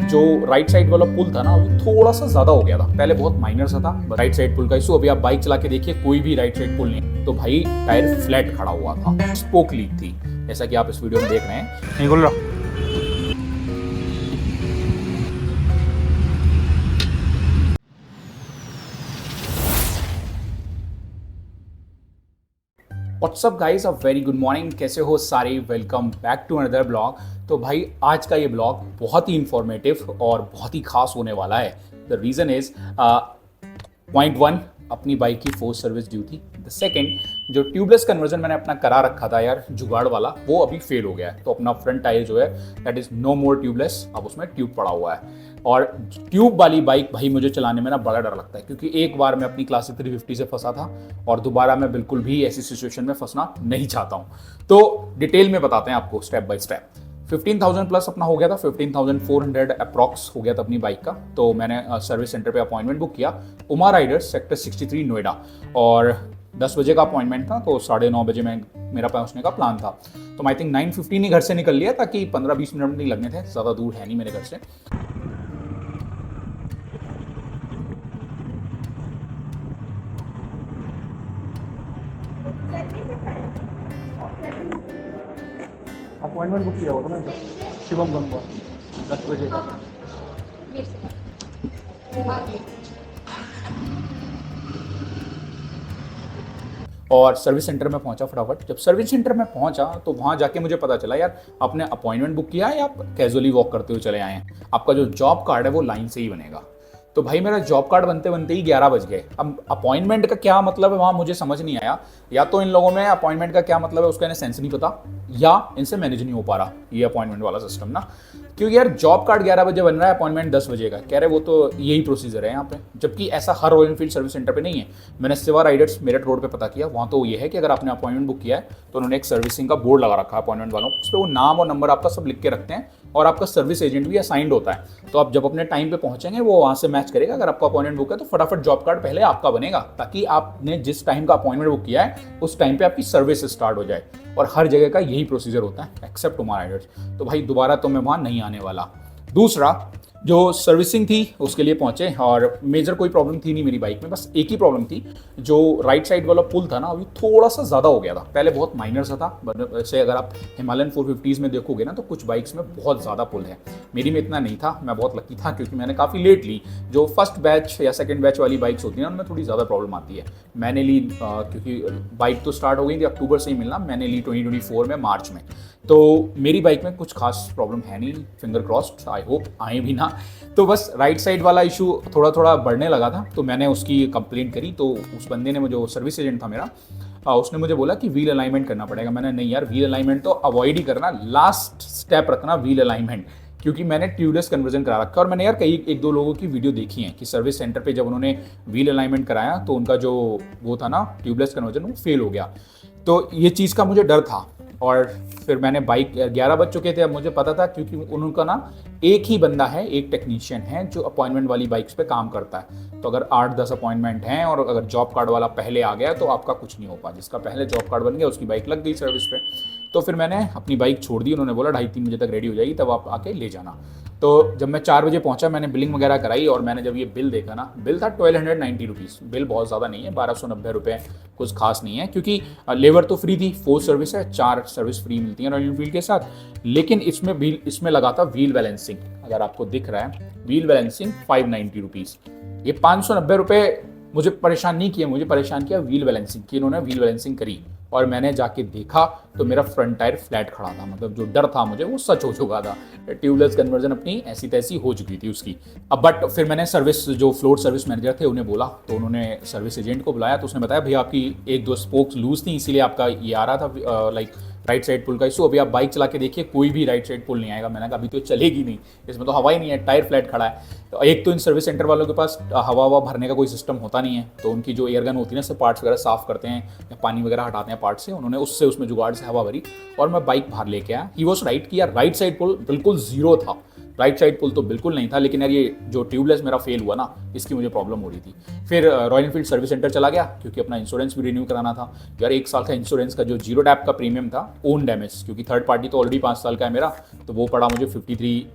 जो right side वाला पुल था ना वो थोड़ा सा ज़्यादा हो गया था। पहले बहुत माइनर सा था राइट साइड पुल का इशू। अभी आप बाइक चला के देखिए, कोई भी राइट साइड पुल नहीं, तो भाई टायर फ्लैट खड़ा हुआ था, स्पोक लीक थी, जैसा कि आप इस वीडियो में देख रहे हैं। नहीं बोल रहा। What's up guys, a very good morning. कैसे हो सारे? Welcome back to another blog. तो भाई आज का ये ब्लॉग बहुत ही इंफॉर्मेटिव और बहुत ही खास होने वाला है। The reason is point one, अपनी बाइक की फोर्स सर्विस ड्यू थी। द सेकेंड, जो ट्यूबलेस कन्वर्जन मैंने अपना करा रखा था यार जुगाड़ वाला, वो अभी फेल हो गया है। तो अपना फ्रंट टायर जो है that is no more tubeless, अब उसमें ट्यूब पड़ा हुआ है। और ट्यूब वाली बाइक भाई मुझे चलाने में ना बड़ा डर लगता है, क्योंकि एक बार मैं अपनी क्लासिक 350 से फंसा था और दोबारा मैं बिल्कुल भी ऐसी सिचुएशन में फंसना नहीं चाहता हूँ। तो डिटेल में बताते हैं आपको स्टेप बाय स्टेप। 15,000 प्लस अपना हो गया था, 15,400 अप्रॉक्स हो गया था अपनी बाइक का। तो मैंने सर्विस सेंटर पे अपॉइंटमेंट बुक किया, उमा राइडर्स सेक्टर 63 नोएडा, और 10 बजे का अपॉइंटमेंट था। तो 9:30 बजे में मेरा पहुंचने का प्लान था। तो मैं आई थिंक 9:15 ही घर से निकल लिया, ताकि 15-20 मिनट नहीं लगने थे, ज़्यादा दूर है नहीं मेरे घर से। अपॉइंटमेंट बुक किया होगा ना शिवम गंगा 10 बजे का। और सर्विस सेंटर में पहुंचा फटाफट। जब सर्विस सेंटर में पहुंचा तो वहां जाके मुझे पता चला यार आपने अपॉइंटमेंट बुक किया है या आप कैजुअली वॉक करते हुए चले आए हैं। आपका जो जॉब कार्ड है वो लाइन से ही बनेगा। तो भाई मेरा जॉब कार्ड बनते बनते ही 11 बज गए। अब अपॉइंटमेंट का क्या मतलब है वहां मुझे समझ नहीं आया। या तो इन लोगों में अपॉइंटमेंट का क्या मतलब है उसका इन्हें सेंस नहीं पता, या इनसे मैनेज नहीं हो पा रहा ये अपॉइंटमेंट वाला सिस्टम ना। क्योंकि यार जॉब कार्ड 11 बजे बन रहा है, अपॉइंटमेंट 10 बजे का कह रहे, वो तो यही प्रोसीजर है यहाँ पे। जबकि ऐसा हर रॉयल एनफील्ड सर्विस सेंटर पे नहीं है। मैंने सिवा राइडर्स मेरठ रोड पे पता किया, वहाँ तो ये है कि अगर आपने अपॉइंटमेंट बुक किया है तो उन्होंने एक सर्विसिंग का बोर्ड लगा रखा है अपॉइंटमेंट वालों, उस पर वो नाम और नंबर आपका सब लिख के रखते हैं, और आपका सर्विस एजेंट भी असाइंड होता है। तो आप जब अपने टाइम पे पहुंचेंगे वो वहाँ से मैच करेगा। अगर आपका अपॉइंटमेंट बुक है तो फटाफट जॉब कार्ड पहले आपका बनेगा, ताकि आपने जिस टाइम का अपॉइंटमेंट बुक किया है उस टाइम पे आपकी सर्विस स्टार्ट हो जाए। और हर जगह का यही प्रोसीजर होता है एक्सेप्ट उमा राइडर्स। तो भाई दोबारा तो मैं वहाँ नहीं आने वाला। दूसरा, जो सर्विसिंग थी उसके लिए पहुंचे, और मेजर कोई प्रॉब्लम थी नहीं मेरी बाइक में। बस एक ही प्रॉब्लम थी, जो राइट साइड वाला पुल था ना अभी थोड़ा सा ज़्यादा हो गया था। पहले बहुत माइनर सा था, वैसे अगर आप हिमालयन 450s में देखोगे ना तो कुछ बाइक्स में बहुत ज़्यादा पुल है। मेरी में इतना नहीं था, मैं बहुत लकी था क्योंकि मैंने काफ़ी लेट ली। जो फर्स्ट बैच या सेकेंड बैच वाली बाइक्स होती हैं उनमें थोड़ी ज़्यादा प्रॉब्लम आती है। मैंने ली क्योंकि बाइक तो स्टार्ट हो गई थी अक्टूबर से ही मिलना, मैंने ली 2024 में मार्च में। तो मेरी बाइक में कुछ खास प्रॉब्लम है नहीं, फिंगर क्रॉस्ड, आई होप आए भी ना। तो बस राइट साइड वाला इशू थोड़ा थोड़ा बढ़ने लगा था, तो मैंने उसकी कंप्लेंट करी। तो उस बंदे ने, जो सर्विस एजेंट था मेरा, उसने मुझे बोला कि व्हील अलाइनमेंट करना पड़ेगा। मैंने नहीं यार, व्हील अलाइनमेंट तो अवॉइड ही करना, लास्ट स्टेप रखना व्हील अलाइनमेंट, क्योंकि मैंने ट्यूबलेस कन्वर्जन करा रखा। और मैंने यार कई 1-2 लोगों की वीडियो देखी है कि सर्विस सेंटर पे जब उन्होंने व्हील अलाइनमेंट कराया तो उनका जो वो था ना ट्यूबलेस कन्वर्जन, वो फेल हो गया। तो ये चीज़ का मुझे डर था। और फिर मैंने बाइक 11 बज चुके थे, अब मुझे पता था क्योंकि उनका ना एक ही बंदा है, एक टेक्नीशियन है जो अपॉइंटमेंट वाली बाइक्स पे काम करता है। तो अगर 8-10 अपॉइंटमेंट हैं और अगर जॉब कार्ड वाला पहले आ गया तो आपका कुछ नहीं हो पा। जिसका पहले जॉब कार्ड बन गया उसकी बाइक लग गई सर्विस पे। तो फिर मैंने अपनी बाइक छोड़ दी। उन्होंने बोला 2:30-3 बजे तक रेडी हो जाएगी, तब आप आके ले जाना। तो जब मैं 4 बजे पहुंचा, मैंने बिलिंग वगैरह कराई, और मैंने जब ये बिल देखा ना, बिल था 1290 रुपीज़। बिल बहुत ज़्यादा नहीं है, 1290 रुपये, कुछ खास नहीं है, क्योंकि लेबर तो फ्री थी, 4 सर्विस है, 4 सर्विस फ्री मिलती हैं रॉयल एनफील्ड के साथ। लेकिन इसमें लगा था व्हील बैलेंसिंग, अगर आपको दिख रहा है व्हील बैलेंसिंग 590 रुपीज़। ये 590 रुपये मुझे परेशान नहीं किया, मुझे परेशान किया व्हील बैलेंसिंग की। इन्होंने व्हील बैलेंसिंग करी और मैंने जाके देखा तो मेरा फ्रंट टायर फ्लैट खड़ा था। मतलब जो डर था मुझे वो सच हो चुका था। ट्यूबलेस कन्वर्जन अपनी ऐसी तैसी हो चुकी थी उसकी। अब बट फिर मैंने सर्विस, जो फ्लोर सर्विस मैनेजर थे उन्हें बोला, तो उन्होंने सर्विस एजेंट को बुलाया। तो उसने बताया भैया आपकी 1-2 स्पोक्स लूज थी, इसीलिए आपका ये आ रहा था लाइक राइट साइड पुल का इशू। अभी आप बाइक चला के देखिए, कोई भी राइट साइड पुल नहीं आएगा। मैंने कहा अभी तो चलेगी नहीं, इसमें तो हवा ही नहीं है, टायर फ्लैट खड़ा है। तो एक तो इन सर्विस सेंटर वालों के पास हवा भरने का कोई सिस्टम होता नहीं है। तो उनकी जो एयरगन होती है ना, उससे पार्ट्स वगैरह साफ करते हैं या पानी वगैरह हटाते हैं पार्ट से, उन्होंने उससे उसमें जुगाड़ से हवा भरी और मैं बाइक बाहर लेके आया। ही वॉज राइट कि यार राइट साइड पुल बिल्कुल जीरो था, राइट साइड पुल तो बिल्कुल नहीं था। लेकिन यार ये जो ट्यूबलेस मेरा फेल हुआ ना, इसकी मुझे प्रॉब्लम हो रही थी। फिर रॉयल एनफील्ड सर्विस सेंटर चला गया, क्योंकि अपना इंश्योरेंस भी रिन्यू कराना था यार। 1 साल का इंश्योरेंस का जो जीरो डैप का प्रीमियम था, ओन डैमेज, क्योंकि थर्ड पार्टी तो ऑलरेडी 5 साल का है मेरा, तो वो पड़ा मुझे 53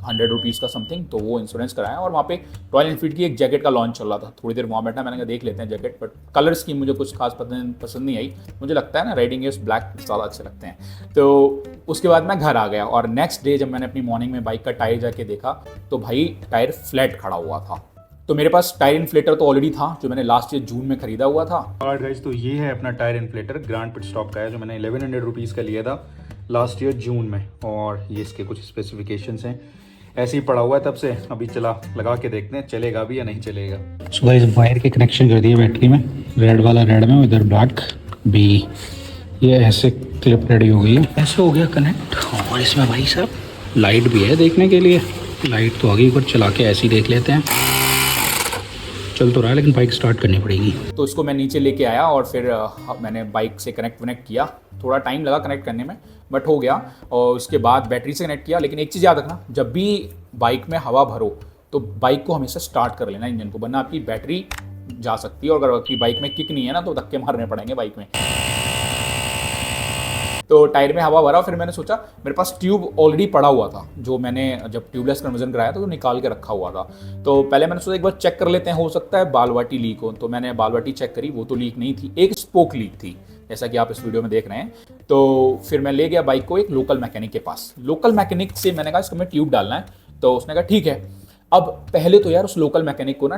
100 रुपीज़ का समथिंग, तो वो इंश्योरेंस कराया। और वहाँ पे रॉयल एनफील्ड की एक जैकेट का लॉन्च चल रहा था, थोड़ी देर वहाँ बैठा, मैंने कहा देख लेते हैं जैकेट, बट कलर स्कीम मुझे कुछ खास पसंद नहीं आई। मुझे लगता है ना राइडिंग गेयर्स ब्लैक ज़्यादा अच्छे लगते हैं। तो उसके बाद मैं घर आ गया और नेक्स्ट डे जब मैंने अपनी मॉर्निंग में बाइक का टायर जाके देखा तो भाई टायर फ्लैट खड़ा हुआ था। तो मेरे पास टायर इन्फ्लेटर तो ऑलरेडी था जो मैंने लास्ट ईयर जून में खरीदा हुआ था। ऑलराइट गाइस, तो ये है अपना tyre inflator grand pit stop का है, जो मैंने 1100 रुपीज़ का लिया था लास्ट ईयर जून में। और ये इसके कुछ स्पेसिफिकेशंस हैं, ऐसे ही पड़ा हुआ है तब से। अभी चला लगा के देखते हैं चलेगा भी या नहीं चलेगा। सो गाइस, वायर के कनेक्शन कर दिए बैटरी में, रेड वाला रेड में, इधर ब्लैक बी। ये ऐसे क्लिप रेडी हो गई है, ऐसे हो गया कनेक्ट। और इसमें भाई साहब लाइट भी है देखने के लिए, लाइट तो आ गई, एक बार चला के ऐसे ही देख लेते हैं। चल तो रहा है लेकिन बाइक स्टार्ट करनी पड़ेगी। तो इसको मैं नीचे लेके आया और फिर मैंने बाइक से कनेक्ट किया। थोड़ा टाइम लगा कनेक्ट करने में, बट हो गया। और उसके बाद बैटरी से कनेक्ट किया। लेकिन एक चीज़ याद रखना, जब भी बाइक में हवा भरो तो बाइक को हमेशा स्टार्ट कर लेना इंजन को, वरना आपकी बैटरी जा सकती है। और अगर आपकी बाइक में किक नहीं है ना तो धक्के मारने पड़ेंगे बाइक में। तो टायर में हवा भरा, फिर मैंने सोचा मेरे पास ट्यूब ऑलरेडी पड़ा हुआ था, जो मैंने जब ट्यूबलेस कन्वर्जन कराया था तो निकाल के रखा हुआ था। तो पहले मैंने सोचा एक बार चेक कर लेते हैं, हो सकता है बालवाटी लीक हो। तो मैंने बालवाटी चेक करी, वो तो लीक नहीं थी, एक स्पोक लीक थी, जैसा कि आप इस वीडियो में देख रहे हैं। तो फिर मैं ले गया बाइक को एक लोकल मैकेनिक के पास। लोकल मैकेनिक से मैंने कहा इसको में ट्यूब डालना है, तो उसने कहा ठीक है। अब पहले तो यार उस लोकल मैकेनिक को ना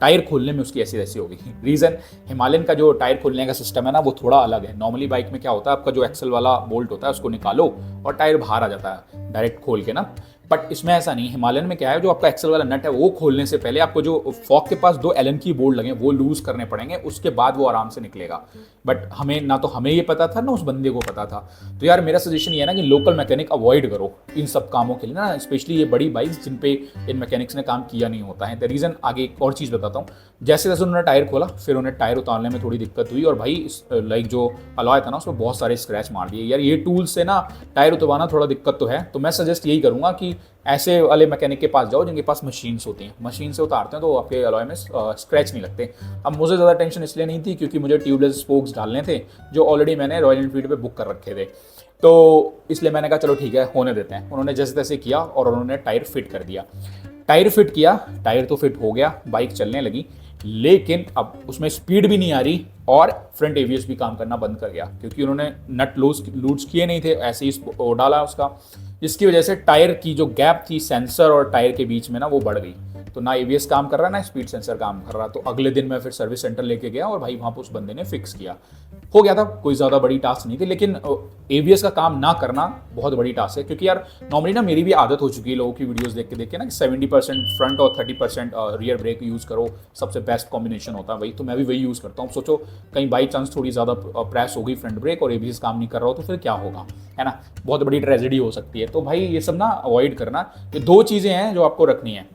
टायर खोलने में उसकी ऐसी वैसी हो गई। रीज़न, हिमालयन का जो टायर खोलने का सिस्टम है ना वो थोड़ा अलग है। नॉर्मली बाइक में क्या होता है, आपका जो एक्सल वाला बोल्ट होता है उसको निकालो और टायर बाहर आ जाता है डायरेक्ट खोल के ना। बट इसमें ऐसा नहीं। हिमालयन में क्या है, जो आपका एक्सल वाला नट है वो खोलने से पहले आपको जो फॉक के पास 2 एलन की बोल्ट लगे वो लूज करने पड़ेंगे, उसके बाद वो आराम से निकलेगा। बट हमें ये पता था ना उस बंदे को पता था। तो यार मेरा सजेशन ये है ना कि लोकल मैकेनिक अवॉइड करो इन सब कामों के लिए ना, स्पेशली ये बड़ी बाइक्स जिन पे इन मैकेनिक्स ने काम किया नहीं होता है। द रीज़न आगे एक और चीज़ बताता हूँ। जैसे जैसे उन्होंने टायर खोला, फिर उन्हें टायर उतारने में थोड़ी दिक्कत हुई और भाई लाइक जो अलॉय था ना उसमें बहुत सारे स्क्रैच मार दिए। यार ये टूल से ना टायर उतरवाना थोड़ा दिक्कत तो है। तो मैं सजेस्ट यही करूँगा कि ऐसे वाले मैकेनिक के पास जाओ जिनके पास मशीन्स होती हैं, मशीन से उतारते हैं तो आपके अलॉय में स्क्रैच नहीं लगते। अब मुझे ज़्यादा टेंशन इसलिए नहीं थी क्योंकि मुझे ट्यूबलेस स्पोक्स डालने थे जो ऑलरेडी मैंने रॉयल एनफील्ड पे बुक कर रखे थे। तो इसलिए मैंने कहा चलो ठीक है होने देते हैं। उन्होंने जैसे तैसे किया और उन्होंने टायर फिट कर दिया। टायर फिट किया, टायर तो फिट हो गया, बाइक चलने लगी, लेकिन अब उसमें स्पीड भी नहीं आ रही और फ्रंट एवीएस भी काम करना बंद कर गया क्योंकि उन्होंने नट लूज किए नहीं थे, ऐसे ही डाला उसका, जिसकी वजह से टायर की जो गैप थी सेंसर और टायर के बीच में ना वो बढ़ गई। तो ना एवीएस काम कर रहा ना स्पीड सेंसर काम कर रहा। तो अगले दिन मैं फिर सर्विस सेंटर लेके गया और भाई वहाँ पर उस बंदे ने फिक्स किया। हो गया था, कोई ज़्यादा बड़ी टास्क नहीं थी, लेकिन एवीएस का काम ना करना बहुत बड़ी टास्क है। क्योंकि यार नॉर्मली ना मेरी भी आदत हो चुकी है लोगों की वीडियोस देख के ना कि 70% फ्रंट और 30% रियर ब्रेक यूज़ करो, सबसे बेस्ट कॉम्बिनेशन होता है भाई। तो मैं भी वही यूज़ करता हूँ। सोचो कहीं बाई चांस थोड़ी ज़्यादा प्रेस हो गई फ्रंट ब्रेक और एवीएस काम नहीं कर रहा हो तो फिर क्या होगा, है ना, बहुत बड़ी ट्रेजेडी हो सकती है। तो भाई ये सब ना अवॉइड करना। ये 2 चीज़ें हैं जो आपको रखनी है।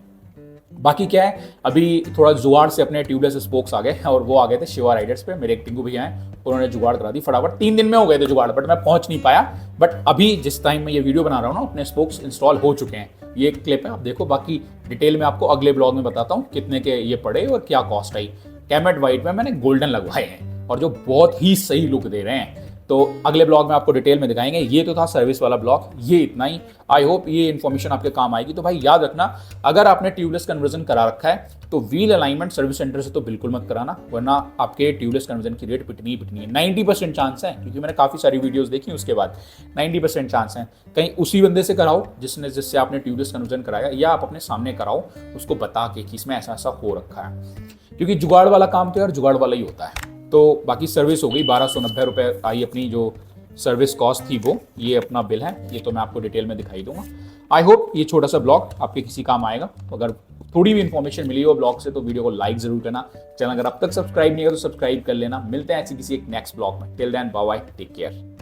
बाकी क्या है, अभी थोड़ा जुगाड़ से अपने ट्यूबलेस स्पोक्स आ गए और वो आ गए थे शिवा राइडर्स पे। मेरे एक टिंगू भैया हैं, उन्होंने जुगाड़ करा दी फटाफट। 3 दिन में हो गए थे जुगाड़, बट मैं पहुंच नहीं पाया। बट अभी जिस टाइम में ये वीडियो बना रहा हूँ ना अपने स्पोक्स इंस्टॉल हो चुके हैं। ये एक क्लिप है, आप देखो। बाकी डिटेल में आपको अगले ब्लॉग में बताता हूँ कितने के ये पड़े और क्या कॉस्ट आई। कैमेट वाइट में मैंने गोल्डन लगवाए हैं और जो बहुत ही सही लुक दे रहे हैं। तो अगले ब्लॉग में आपको डिटेल में दिखाएंगे। ये तो था सर्विस वाला ब्लॉग, ये इतना ही। आई होप ये इन्फॉर्मेशन आपके काम आएगी। तो भाई याद रखना, अगर आपने ट्यूबलेस कन्वर्जन करा रखा है तो व्हील अलाइनमेंट सर्विस सेंटर से तो बिल्कुल मत कराना, वरना आपके ट्यूबलेस कन्वर्जन की रेट पिटनी है। 90% चांस है, क्योंकि मैंने काफ़ी सारी वीडियोस देखी उसके बाद 90% चांस है। कहीं उसी बंदे से कराओ जिससे आपने ट्यूबलेस कन्वर्जन कराया, या आप अपने सामने कराओ उसको बता के कि इसमें ऐसा ऐसा हो रखा है। क्योंकि जुगाड़ वाला काम तो यार जुगाड़ वाला ही होता है। तो बाकी सर्विस हो गई, 1290 रुपये आई अपनी जो सर्विस कॉस्ट थी वो। ये अपना बिल है, ये तो मैं आपको डिटेल में दिखाई दूंगा। आई होप ये छोटा सा ब्लॉग आपके किसी काम आएगा। अगर थोड़ी भी इन्फॉर्मेशन मिली हो ब्लॉग से तो वीडियो को लाइक जरूर करना। चैनल अगर अब तक सब्सक्राइब नहीं है तो सब्सक्राइब कर लेना। मिलते हैं ऐसी किसी एक नेक्स्ट ब्लॉग में। Till then bye bye, take care.